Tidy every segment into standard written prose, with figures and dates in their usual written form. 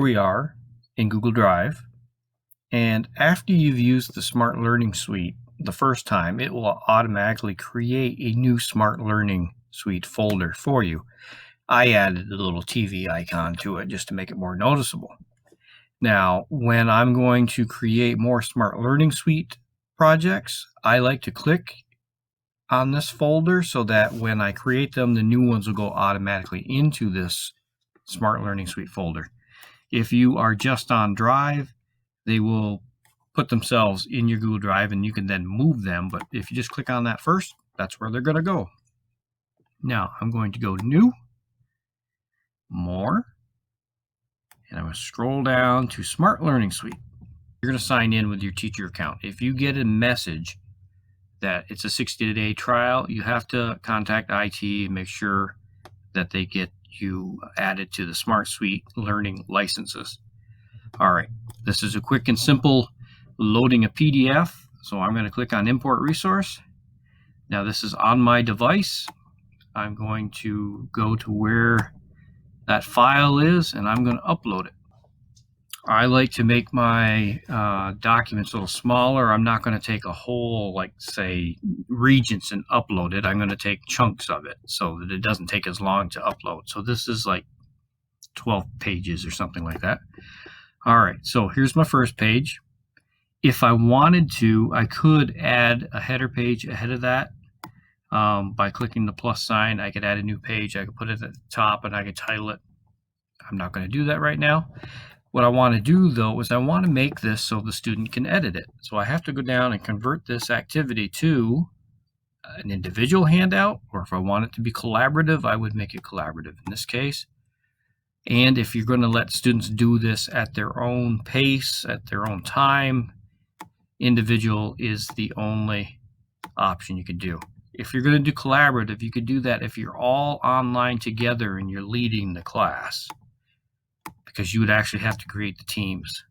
we are in Google Drive, and after you've used the Smart Learning Suite the first time, it will automatically create a new Smart Learning Suite folder for you. I added a little TV icon to it just to make it more noticeable. Now, when I'm going to create more Smart Learning Suite projects, I like to click on this folder so that when I create them, the new ones will go automatically into this Smart Learning Suite folder. If you are just on Drive, they will put themselves in your Google Drive and you can then move them. But if you just click on that first, that's where they're going to go. Now I'm going to go New, More, and I'm going to scroll down to Smart Learning Suite. You're going to sign in with your teacher account. If you get a message that it's a 60-day trial, you have to contact IT and make sure that they get you added to the Smart Suite learning licenses. All right, this is a quick and simple loading a PDF. So I'm going to click on Import Resource. Now this is on my device. I'm going to go to where that file is and I'm going to upload it. I like to make my documents a little smaller. I'm not going to take a whole, like say, Regents and upload it. I'm going to take chunks of it so that it doesn't take as long to upload. So this is like 12 pages or something like that. All right, so here's my first page. If I wanted to, I could add a header page ahead of that by clicking the plus sign. I could add a new page. I could put it at the top and I could title it. I'm not going to do that right now. What I want to do, though, is I want to make this so the student can edit it. So I have to go down and convert this activity to an individual handout, or if I want it to be collaborative, I would make it collaborative in this case. And if you're going to let students do this at their own pace, at their own time, individual is the only option you could do. If you're going to do collaborative, you could do that if you're all online together and you're leading the class, because you would actually have to create the teams.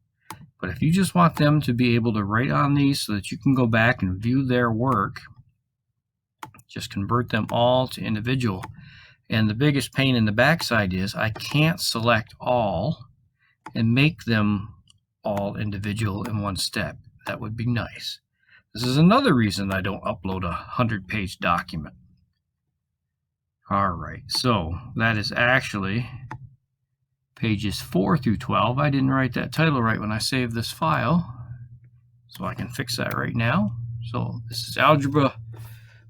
But if you just want them to be able to write on these so that you can go back and view their work, just convert them all to individual. And the biggest pain in the backside is I can't select all and make them all individual in one step. That would be nice. This is another reason I don't upload a 100-page document. All right, so that is actually pages 4 through 12. I didn't write that title right when I saved this file, so I can fix that right now. So this is Algebra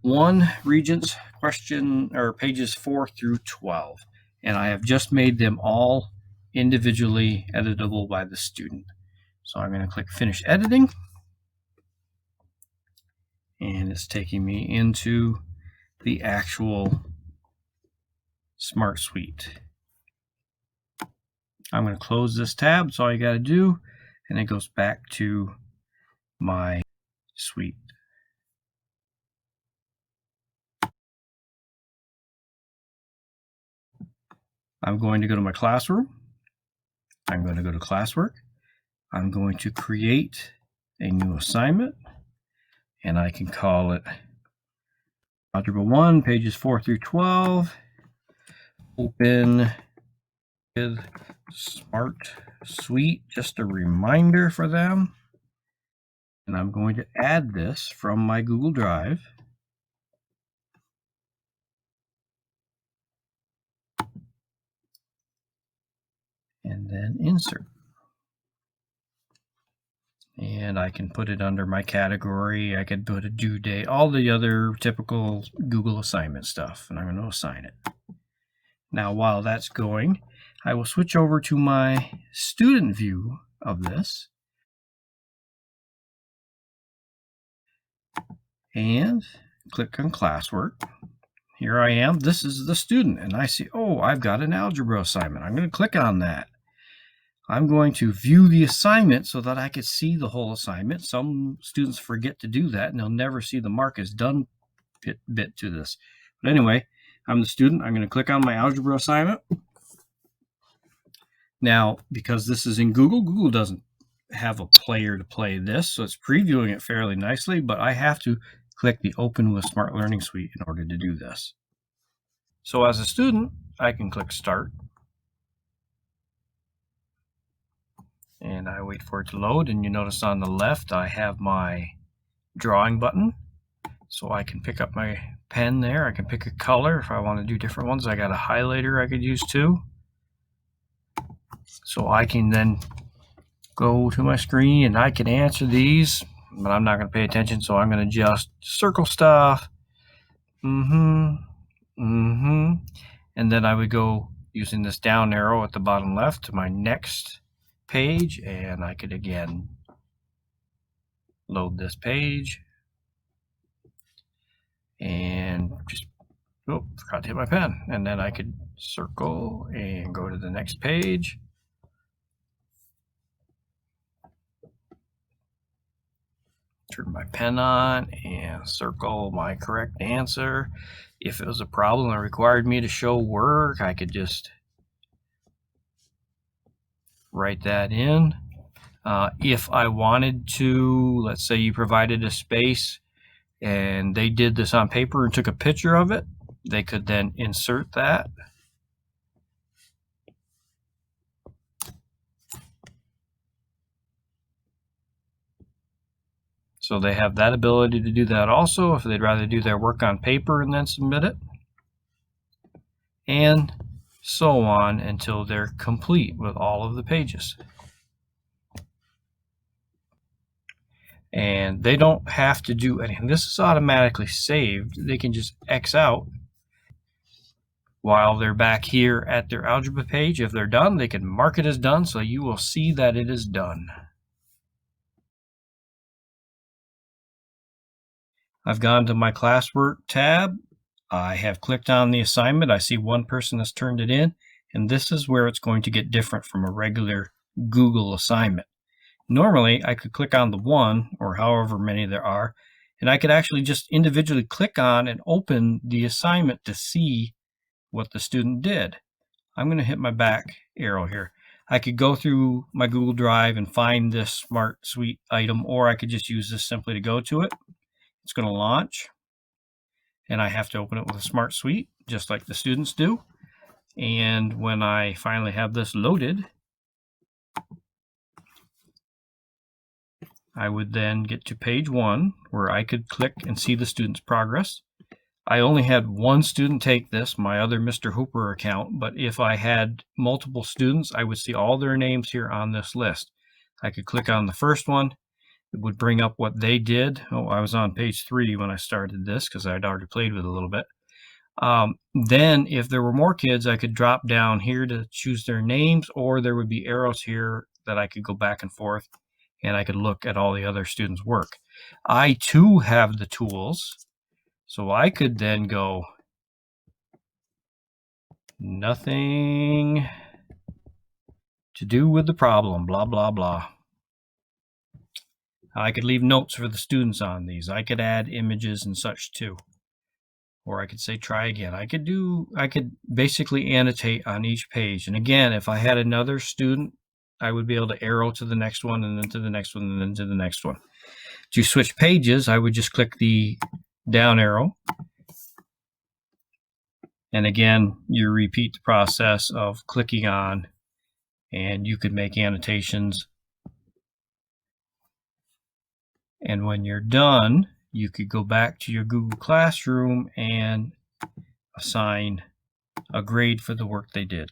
1 Regents question, or pages 4 through 12, and I have just made them all individually editable by the student. So I'm going to click Finish Editing, and it's taking me into the actual Smart Suite. I'm going to close this tab. That's all you got to do, and it goes back to my suite. I'm going to go to my classroom. I'm going to go to classwork. I'm going to create a new assignment, and I can call it Algebra 1, pages 4 through 12. Open with Smart Suite, just a reminder for them. And I'm going to add this from my Google Drive. And then insert. And I can put it under my category. I could put a due date, all the other typical Google assignment stuff, and I'm going to assign it. Now, while that's going, I will switch over to my student view of this. And click on classwork. Here I am. This is the student, and I see, oh, I've got an algebra assignment. I'm going to click on that. I'm going to view the assignment so that I can see the whole assignment. Some students forget to do that, and they'll never see the mark as done bit to this. But anyway, I'm the student. I'm going to click on my algebra assignment. Now, because this is in Google, Google doesn't have a player to play this, so it's previewing it fairly nicely, but I have to click the Open with Smart Learning Suite in order to do this. So as a student, I can click Start. and I wait for it to load, and you notice on the left I have my drawing button, so I can pick up my pen there. I can pick a color if I want to do different ones. I got a highlighter I could use too, so I can then go to my screen and I can answer these, but I'm not going to pay attention, so I'm going to just circle stuff. And then I would go using this down arrow at the bottom left to my next page, and I could again load this page and just, oh, forgot to hit my pen. And then I could circle and go to the next page. Turn my pen on and circle my correct answer. If it was a problem that required me to show work, I could just write that in. If I wanted to, let's say you provided a space and they did this on paper and took a picture of it, they could then insert that. So they have that ability to do that also if they'd rather do their work on paper and then submit it. And so on until they're complete with all of the pages. And they don't have to do anything. This is automatically saved. They can just X out while they're back here at their algebra page. If they're done, they can mark it as done, so you will see that it is done. I've gone to my classwork tab. I have clicked on the assignment. I see one person has turned it in, and this is where it's going to get different from a regular Google assignment. Normally, I could click on the one, or however many there are, and I could actually just individually click on and open the assignment to see what the student did. I'm going to hit my back arrow here. I could go through my Google Drive and find this Smart Suite item, or I could just use this simply to go to it. It's going to launch, and I have to open it with a Smart Suite, just like the students do. And when I finally have this loaded, I would then get to page 1, where I could click and see the student's progress. I only had one student take this, my other Mr. Hooper account, but if I had multiple students, I would see all their names here on this list. I could click on the first one. It would bring up what they did. Oh, I was on page 3 when I started this because I'd already played with it a little bit. Then if there were more kids, I could drop down here to choose their names, or there would be arrows here that I could go back and forth, and I could look at all the other students' work. I too have the tools, so I could then go nothing to do with the problem, blah, blah, blah. I could leave notes for the students on these. I could add images and such too. Or I could say try again. I could basically annotate on each page. And again, if I had another student, I would be able to arrow to the next one, and then to the next one, and then to the next one. To switch pages, I would just click the down arrow. And again, you repeat the process of clicking on, and you could make annotations. And when you're done, you could go back to your Google Classroom and assign a grade for the work they did.